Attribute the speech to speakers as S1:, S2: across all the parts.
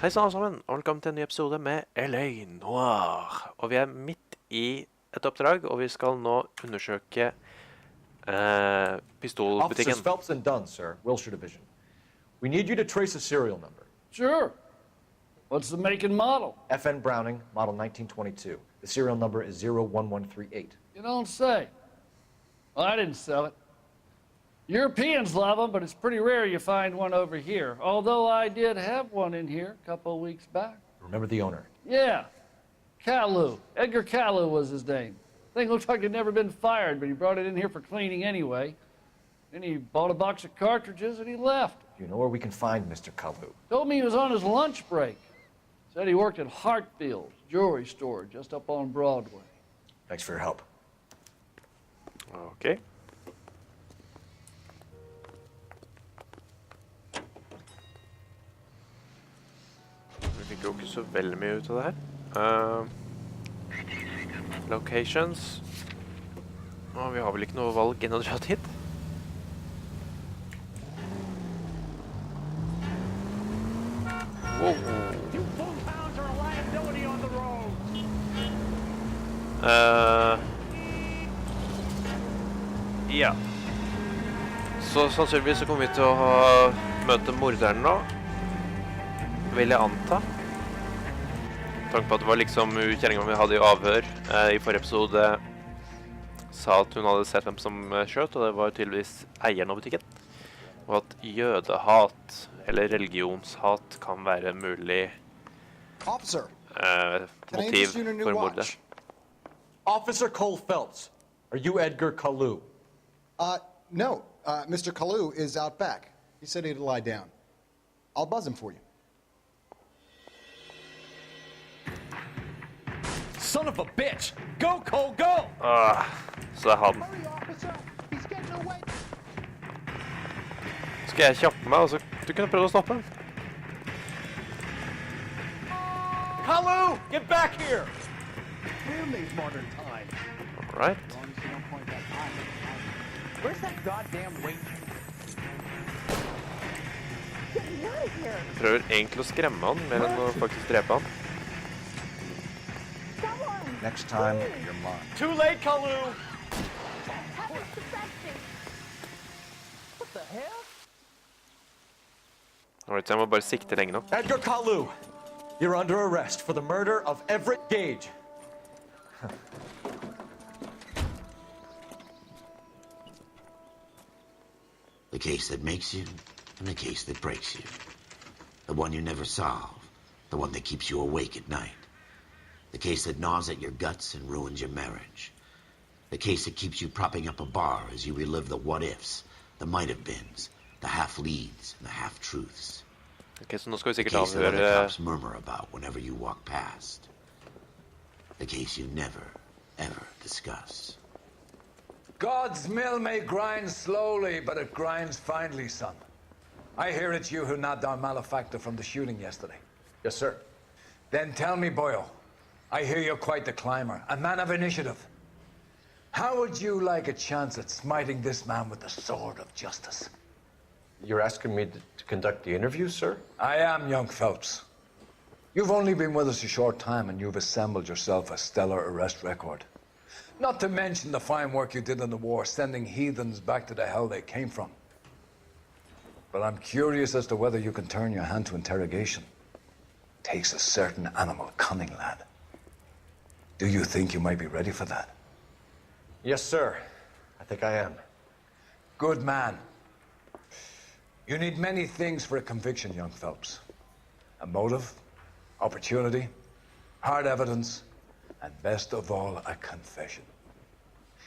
S1: Hei sann sammen, og velkommen til en ny episode med LA Noire. Og vi midt i et oppdrag, og vi skal nå undersøke pistolbutikken.
S2: Officers Phelps and Dunn, sir, Wilshire Division. We need you to trace a serial number.
S3: Sure. What's the make and model?
S2: FN Browning, model 1922. The serial number is 01138.
S3: You don't say. Well, I didn't sell it. Europeans love them, but it's pretty rare you find one over here. Although I did have one in here a couple of weeks back.
S2: Remember the owner?
S3: Yeah. Caillou. Edgar Caillou was his name. Thing looked like he'd never been fired, but he brought it in here for cleaning anyway. Then he bought a box of cartridges and he left.
S2: Do you know where we can find Mr. Caillou?
S3: Told me he was on his lunch break. Said he worked at Hartfield's jewelry store just up on Broadway.
S2: Thanks for your help.
S1: Okay. Vi fikk jo ikke så veldig mye ut av det her. Locations. Vi har vel ikke noe valg enn å dra hit. Wow. Ja. Så sannsynligvis så kommer vi til å møte morderen nå. Vil jeg anta. Tanke på at det var liksom utkjenningen vi hadde i avhør i forrige episode sa at hun hadde sett hvem som skjøt, og det var tydeligvis eieren av butikken. Og at jødehat eller religionshat kan være mulig motiv for mordet.
S2: Officer Cole Phelps, are you Edgar Caillou?
S4: No. Mr. Caillou is out back. He said he'd lie down. I'll buzz him for you.
S2: Son of a bitch! Go, Cole, go!
S1: Så det han. Skal jeg kjappe meg, og så du kunne prøve å stoppe?
S2: Caillou, get back here!
S1: Alright.
S5: Where's that goddamn wait?
S1: Jeg prøver egentlig å skremme han, mer enn å faktisk drepe han.
S4: Next time, you're mine.
S2: Too late, Caillou!
S5: What the hell?
S1: Alright, så jeg må bare sikte lenge nok.
S2: Edgar Caillou, you're under arrest for the murder of Everett Gage.
S6: The case that makes you, and the case that breaks you. The one you never solve, the one that keeps you awake at night. The case that gnaws at your guts and ruins your marriage. The case that keeps you propping up a bar as you relive the what-ifs, the might-have-beens, the half-leads, and the half-truths.
S1: Ok, så nå skal vi
S6: The
S1: sikkert
S6: case that other
S1: avhøre...
S6: cops murmur about whenever you walk past. The case you never, ever discuss.
S7: God's mill may grind slowly, but it grinds finely, son. I hear it's you who nabbed our malefactor from the shooting yesterday.
S2: Yes, sir.
S7: Then tell me, Boyle, I hear you're quite the climber, a man of initiative. How would you like a chance at smiting this man with the sword of justice?
S2: You're asking me to conduct the interview, sir?
S7: I am, young Phelps. You've only been with us a short time, and you've assembled yourself a stellar arrest record. Not to mention the fine work you did in the war, sending heathens back to the hell they came from. But I'm curious as to whether you can turn your hand to interrogation. Takes a certain animal cunning, lad. Do you think you might be ready for that?
S2: Yes, sir. I think I am.
S7: Good man. You need many things for a conviction, young Phelps. A motive, opportunity, hard evidence, and best of all, a confession.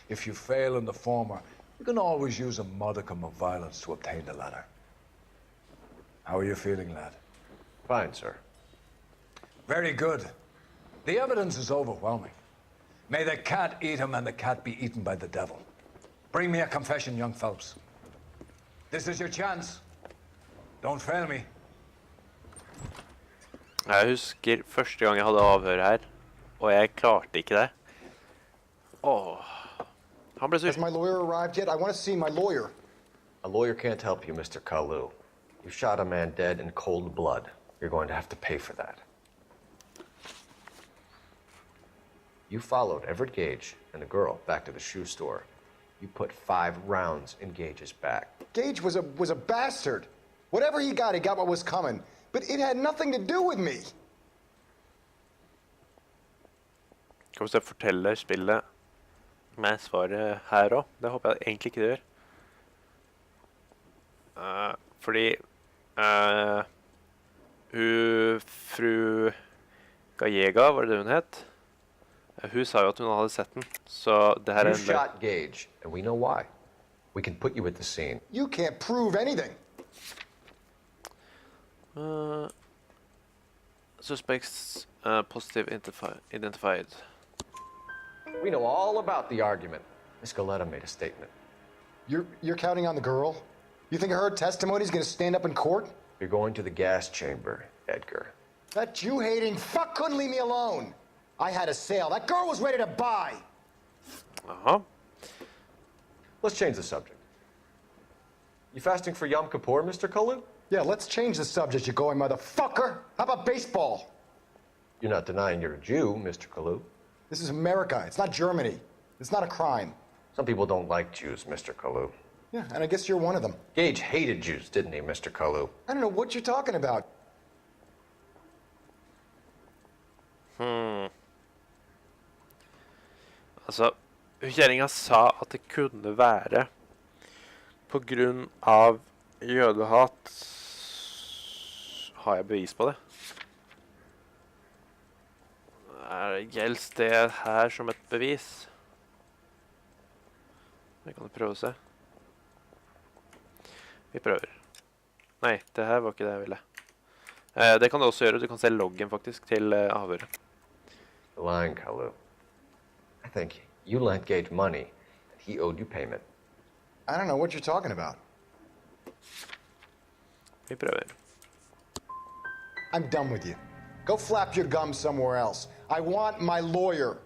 S7: If you fail in the former, you can always use a modicum of violence to obtain the latter. How are you feeling, lad?
S2: Fine, sir.
S7: Very good. The evidence is overwhelming. May the cat eat him and the cat be eaten by the devil. Bring me a confession, young Phelps. This is your chance. Don't fail me.
S1: Jeg husker første gang jeg hadde avhør her, og jeg klarte ikke det. Han ble sur.
S4: Has my lawyer arrived yet? I want to see my lawyer.
S2: A lawyer can't help you, Mr. Caillou. You shot a man dead in cold blood. You're going to have to pay for that. You followed Everett Gage and the girl back to the shoe store. You put 5 rounds in Gage's back.
S4: Gage was a bastard. Whatever he got what was coming. But it had nothing to do with me.
S1: Skal vi se, forteller spillet meg svaret her også? Det håper jeg egentlig ikke det gjør. Fordi fru Gallega, var det hun het? Hun sa jo at hun hadde sett den, så det her
S2: You
S1: en...
S2: shot Gage, and we know why. We can put you at the scene.
S4: You can't prove anything.
S1: Suspects positive identified.
S2: We know all about the argument. Miss Galetta made a statement.
S4: You're counting on the girl? You think her testimony's gonna stand up in court?
S2: You're going to the gas chamber, Edgar.
S4: That Jew-hating fuck couldn't leave me alone. I had a sale. That girl was ready to buy.
S1: Aha.
S2: Let's change the subject. You fasting for Yom Kippur, Mr. Kalu?
S4: Yeah, let's change the subject, you going motherfucker. How about baseball?
S2: You're not denying you're a Jew, Mr. Kalu.
S4: This is America. It's not Germany. It's not a crime.
S2: Some people don't like Jews, Mr. Kalu.
S4: Yeah, and I guess you're one of them.
S2: Gage hated Jews, didn't he, Mr. Kalu?
S4: I don't know what you're talking about.
S1: Altså, kjæringa sa at det kunne være på grunn av jødehat. Har jeg bevis på det? Gjelder det her som et bevis? Vi kan prøve å se. Vi prøver. Nei, det her var ikke det jeg ville. Det kan du også gjøre. Du kan se loggen faktisk til avhøret.
S2: The line, Kalu. I think you lent Gage money, and he owed you payment.
S4: I don't know what you're talking about.
S1: Vi prøver.
S4: I'm done with you. Go flap your gums somewhere else. I want my lawyer.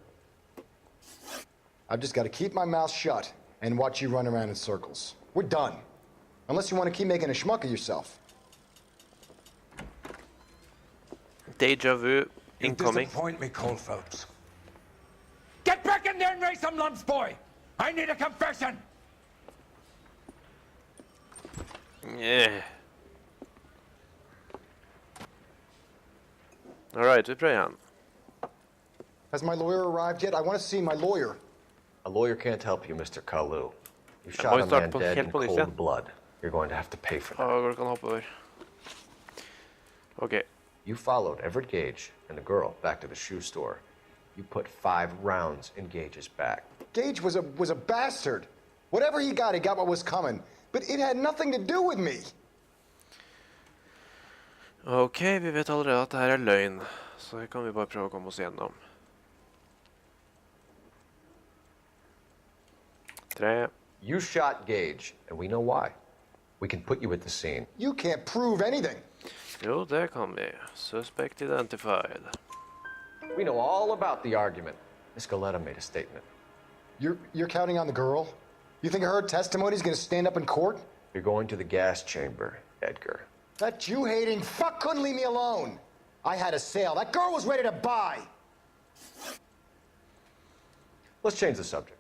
S4: I've just got to keep my mouth shut and watch you run around in circles. We're done. Unless you want to keep making a schmuck of yourself.
S1: Deja vu
S7: You
S1: incoming.
S7: disappoint me, Cole Phelps.
S5: Get back in there and raise some lumps, boy! I need a confession!
S1: Yeah. Alright, vi prøver igjen.
S4: Has my lawyer arrived yet? I want to see my lawyer.
S2: A lawyer can't help you, Mr. Kalu. You
S1: boys
S2: shot a
S1: start
S2: man
S1: på
S2: dead
S1: helt
S2: in
S1: på nytt
S2: cold
S1: igjen.
S2: blood. You're going to have to pay for that.
S1: Går det an å hoppe over? Ok.
S2: You followed Everett Gage and the girl back to the shoe store. You put 5 rounds in Gage's back.
S4: Gage was a bastard. Whatever he got what was coming. But it had nothing to do with me.
S1: Ok, vi vet allerede at det her er løgn. Så det kan vi bare prøve å komme oss gjennom. 3.
S2: You shot Gage, and we know why. We can put you at the scene.
S4: You can't prove anything.
S1: Jo, det kan vi. Suspect identified.
S2: We know all about the argument. Miss Galetta made a statement.
S4: You're counting on the girl? You think her testimony's gonna stand up in court?
S2: You're going to the gas chamber, Edgar.
S4: That Jew-hating fuck couldn't leave me alone. I had a sale. That girl was ready to buy.
S2: Let's change the subject.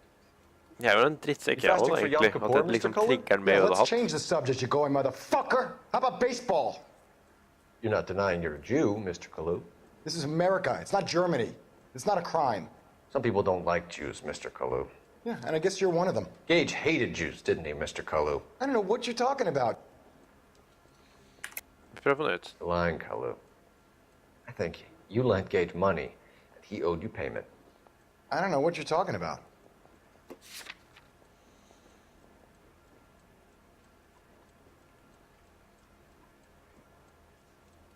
S1: Jeg er jo en drittsekk jeg også, egentlig. At det liksom trigger den med
S4: Yeah, let's
S1: jødehat.
S4: change the subject, you going motherfucker. How about baseball?
S2: You're not denying you're a Jew, Mr. Kalu.
S4: This is America. It's not Germany. It's not a crime.
S2: Some people don't like Jews, Mr. Kalu.
S4: Yeah, and I guess you're one of them.
S2: Gage hated Jews, didn't he, Mr. Kalu?
S4: I don't know what you're talking about.
S1: Vi prøver på nytt.
S2: The line, Kalu. I think you lent Gage money, and he owed you payment.
S4: I don't know what you're talking about.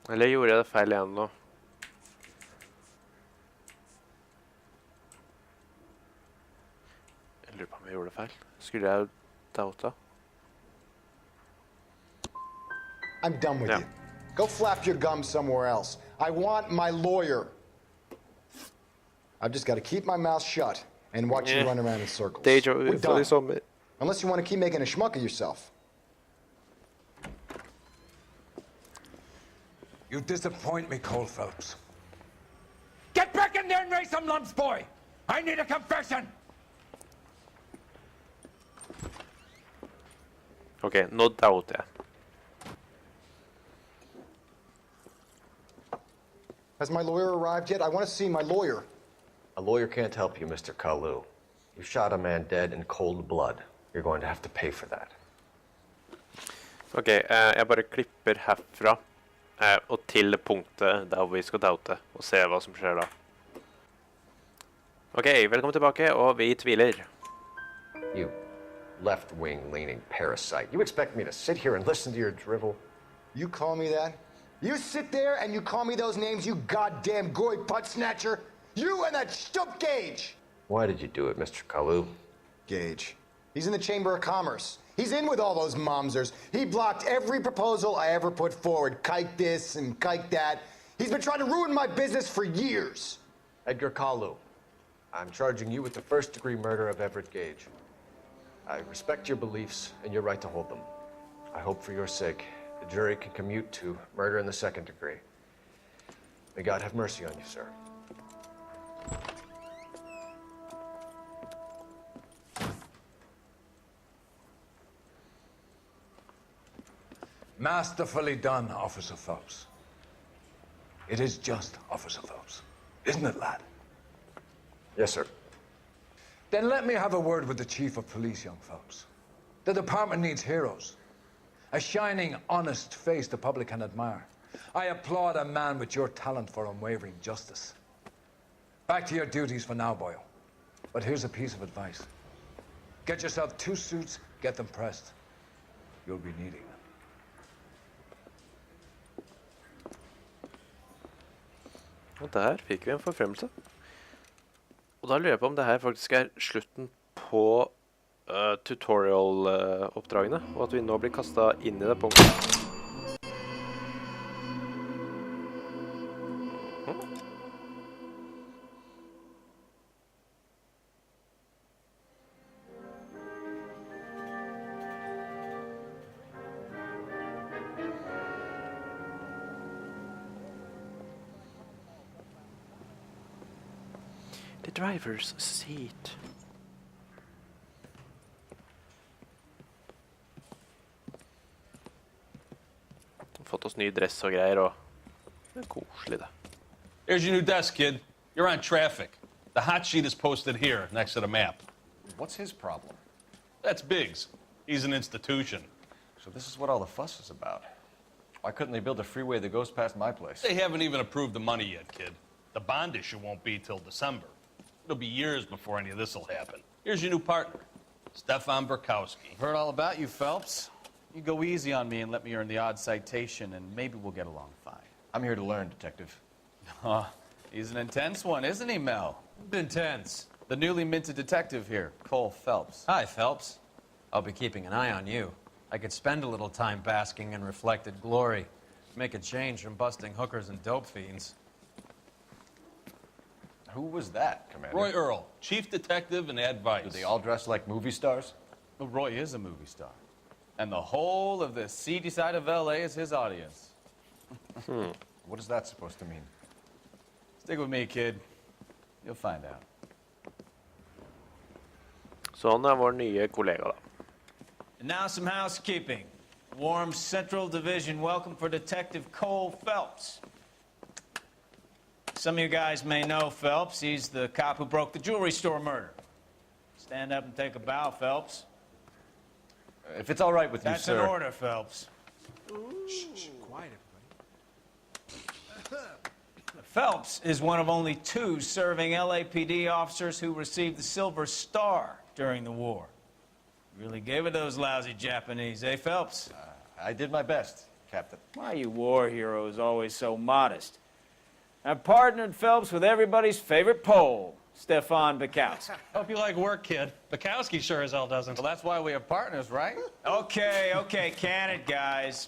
S1: Eller gjorde jeg det feil igjen nå? Jeg lurer på om jeg gjorde det feil. Skulle jeg dauta?
S4: I'm done with
S1: Yeah.
S4: you. Go flap your gums somewhere else. I want my lawyer. I've just got to keep my mouth shut and watch you
S1: Yeah.
S4: run around in circles.
S1: Deja
S4: We're
S1: vu for
S4: done.
S1: i sommer.
S4: Unless you want to keep making a schmuck of yourself.
S7: You disappoint me, Cole Phelps.
S5: Get back in there and raise some lumps, boy! I need a confession!
S1: Ok, nå doubter jeg.
S4: Has my lawyer arrived yet? I want to see my lawyer.
S2: A lawyer can't help you, Mr. Kalu. You shot a man dead in cold blood. You're going to have to pay for that.
S1: Ok, jeg bare klipper herfra og til punktet der vi skal doubte og se hva som skjer da. Ok, velkommen tilbake, og vi tviler.
S2: You left-wing leaning parasite. You expect me to sit here and listen to your drivel?
S4: You call me that? You sit there and you call me those names, you goddamn goy putt snatcher? You and that stump Gage!
S2: Why did you do it, Mr. Kalu?
S4: Gage. He's in the Chamber of Commerce. He's in with all those momsers. He blocked every proposal I ever put forward. Kike this and kike that. He's been trying to ruin my business for years.
S2: Edgar Kalu, I'm charging you with the first-degree murder of Everett Gage. I respect your beliefs and your right to hold them. I hope for your sake the jury can commute to murder in the second degree. May God have mercy on you, sir.
S7: Masterfully done, Officer Phelps. It is just, Officer Phelps. Isn't it, lad?
S2: Yes, sir.
S7: Then let me have a word with the Chief of Police, young Phelps. The department needs heroes. A shining, honest face the public can admire. I applaud a man with your talent for unwavering justice. Back to your duties for now, Boyle. But here's a piece of advice. Get yourself 2 suits, get them pressed. You'll be needing them.
S1: Og der fikk vi en forfremmelse. Og da lurer jeg på om det her faktisk er slutten på tutorial-oppdragene, og at vi nå blir kastet inn i det punktet. The driver's seat. Fått oss ny dress og greier, og det er koselig det.
S8: Here's your new desk, kid. You're on traffic. The hot sheet is posted here, next to the map.
S9: What's his problem?
S8: That's Biggs. He's an institution.
S9: So this is what all the fuss is about. Why couldn't they build a freeway that goes past my place?
S8: They haven't even approved the money yet, kid. The bond issue won't be till December. It'll be years before any of this will happen. Here's your new partner, Stefan Burkowski.
S10: Heard all about you, Phelps. You go easy on me and let me earn the odd citation, and maybe we'll get along fine.
S9: I'm here to learn, Detective.
S10: He's an intense one, isn't he, Mel?
S11: Intense.
S10: The newly minted detective here, Cole Phelps.
S11: Hi, Phelps. I'll be keeping an eye on you. I could spend a little time basking in reflected glory. Make a change from busting hookers and dope fiends.
S9: Who was that, Commander?
S8: Roy Earl, chief detective and advice.
S9: Do they all dress like movie stars?
S10: Well, Roy is a movie star. And the whole of the seedy side of L.A. is his audience.
S9: What is that supposed to mean?
S10: Stick with me, kid. You'll find out.
S1: Så han er vår nye kollega da.
S12: And now some housekeeping. Warm Central Division welcome for Detective Cole Phelps. Some of you guys may know Phelps. He's the cop who broke the jewelry store murder. Stand up and take a bow, Phelps.
S9: If it's all right with you, sir.
S12: That's an order, Phelps.
S13: Shh, quiet, everybody.
S12: Phelps is one of only 2 serving LAPD officers who received the Silver Star during the war. Really gave it those lousy Japanese, eh, Phelps?
S9: I did my best, Captain.
S12: Why are you war heroes always so modest? I've partnered Phelps with everybody's favorite Pole, Stefan Bukowski.
S8: Hope you like work, kid. Bukowski sure as hell doesn't.
S10: Well, that's why we have partners, right?
S12: Okay, can it, guys.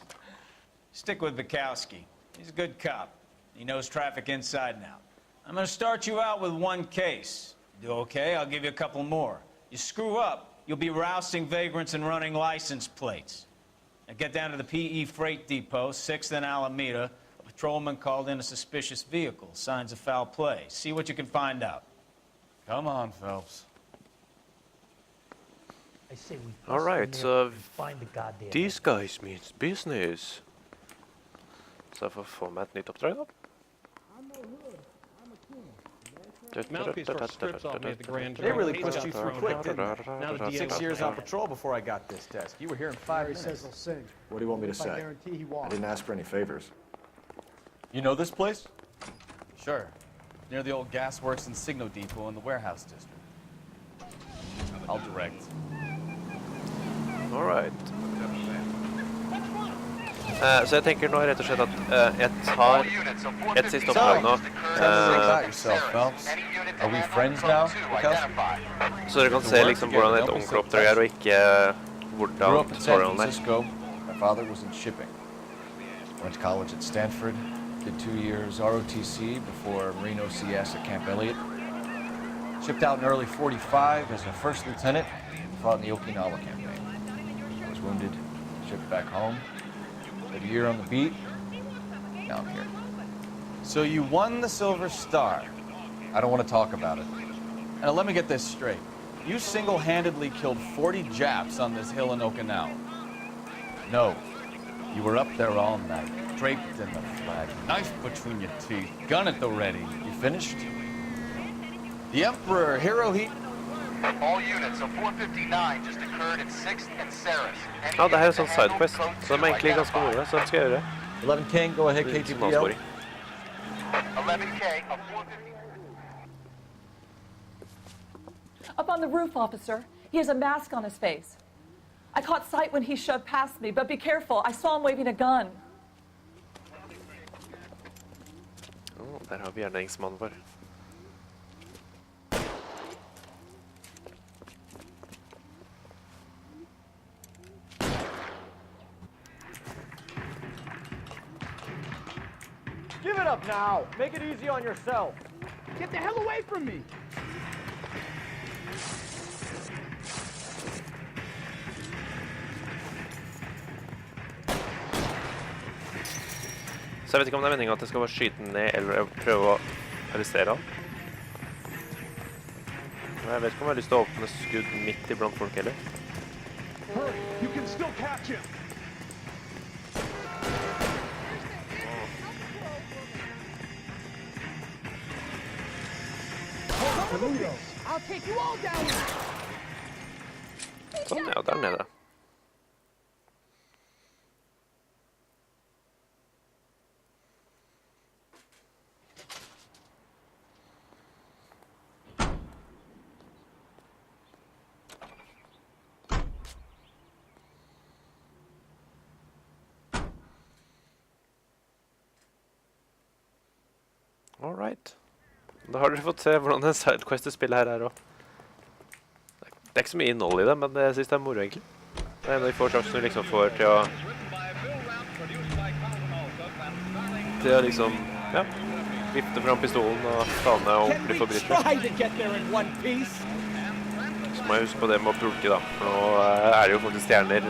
S12: Stick with Bukowski. He's a good cop. He knows traffic inside and out. I'm going to start you out with 1 case. You do okay, I'll give you a couple more. You screw up, you'll be rousting vagrants and running license plates. Now get down to the PE Freight Depot, 6th and Alameda. patrolman called in a suspicious vehicle, signs of foul play. See what you can find out.
S8: Come on, Phelps.
S14: I say we
S1: Alright, so
S14: find the goddamn
S1: these guys means business. Så jeg får få meg et nytt oppdrag da.
S11: Mouthpiece for strips off me at the grand
S9: They really
S11: jury.
S9: pushed you through quick, didn't they?
S11: Now the DA
S9: 6 years on patrol before I got this desk. You were here in 5 minutes.
S15: says he'll sing.
S2: What do you want me to
S15: If I
S2: say?
S15: guarantee he
S2: I
S15: walks.
S2: didn't ask for any favors.
S9: You know this place?
S10: Sure. Near the old gas works and Signo Depot in the warehouse district. I'll direct.
S1: Alright. Så jeg tenker nå rett og slett at jeg tar et siste oppdrag nå.
S9: Are we friends now,
S1: Så dere kan se liksom hvordan et ordentlig oppdrag og ikke
S9: Grew up
S1: hvordan
S9: in San
S1: tutorialen er.
S9: Francisco. My father was in shipping. Went to college at Stanford. Did 2 years ROTC before Marine OCS at Camp Elliott. Shipped out in early '45 as a first lieutenant. Fought in the Okinawa campaign. I was wounded. Shipped back home. Did a year on the beat. Now I'm here.
S10: So you won the Silver Star.
S9: I don't want to talk about it.
S10: Now let me get this straight. You single-handedly killed 40 Japs on this hill in Okinawa.
S9: No.
S10: You were up there all night, draped in the flag, knife between your teeth, gun at the ready.
S9: You finished?
S10: The Emperor Hirohito.
S16: All units of 459 just occurred at 6th and Saris.
S1: Ja, det her er sånn sidequest, så de er egentlig ganske moro, så det skal jeg gjøre.
S9: 11 King, go ahead, KTPL.
S16: 11K of 459.
S17: Up on the roof, officer. He has a mask on his face. I caught sight when he shoved past me, but be careful. I saw him waving a gun.
S1: Der har vi gjerningsmannen vår.
S15: Give it up now. Make it easy on yourself. Get the hell away from me.
S1: Så jeg vet ikke om det er meningen at jeg skal bare skyte den ned, eller prøve å arrestere han. Jeg vet ikke om jeg har lyst til å åpne skudd midt i blant folk heller.
S15: You can still catch him. I'll take you all down.
S1: Sånn, ja, der nede. Alright. Da har dere fått se hvordan en sidequest-spill her er også. Det er ikke så mye innhold i det, men jeg synes det er moro egentlig. Det er en av de få sjansene du liksom får til å liksom, ja, vifte fram pistolen og ta ned ordentlig forbrytere. Så må jeg huske på det med å pulke da, for nå er det jo faktisk stjerner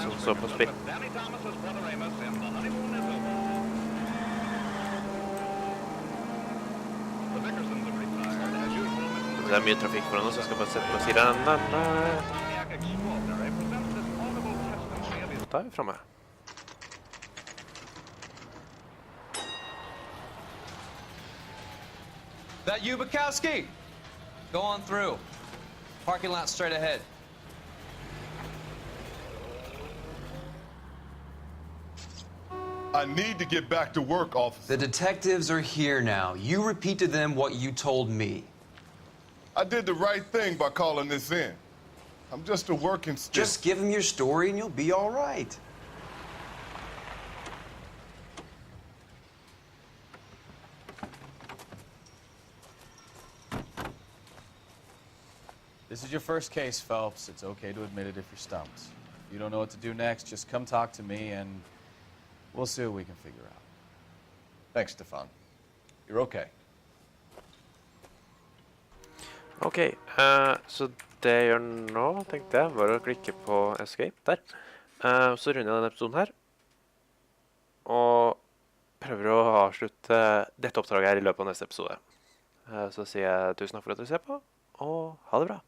S1: som står på spill. Det er mye trafikk foran oss, så jeg skal bare sette meg og si det. Da er vi fremme.
S11: That you, Bukowski? Go on through. Parking lot straight ahead.
S18: I need to get back to work, officer.
S19: The detectives are here now. You repeat to them what you told me.
S18: I did the right thing by calling this in. I'm just a working stick.
S19: Just give them your story and you'll be all right.
S10: This is your first case, Phelps. It's okay to admit it if you're stumped. If you don't know what to do next, just come talk to me and we'll see what we can figure out.
S9: Thanks, Stefan. You're okay.
S1: Ok, så det jeg gjør nå, tenkte jeg, var å klikke på escape der. Så runder jeg denne episoden her. prøver å avslutte dette oppdraget her i løpet av neste episode. Så sier jeg tusen takk for at dere ser på, og ha det bra.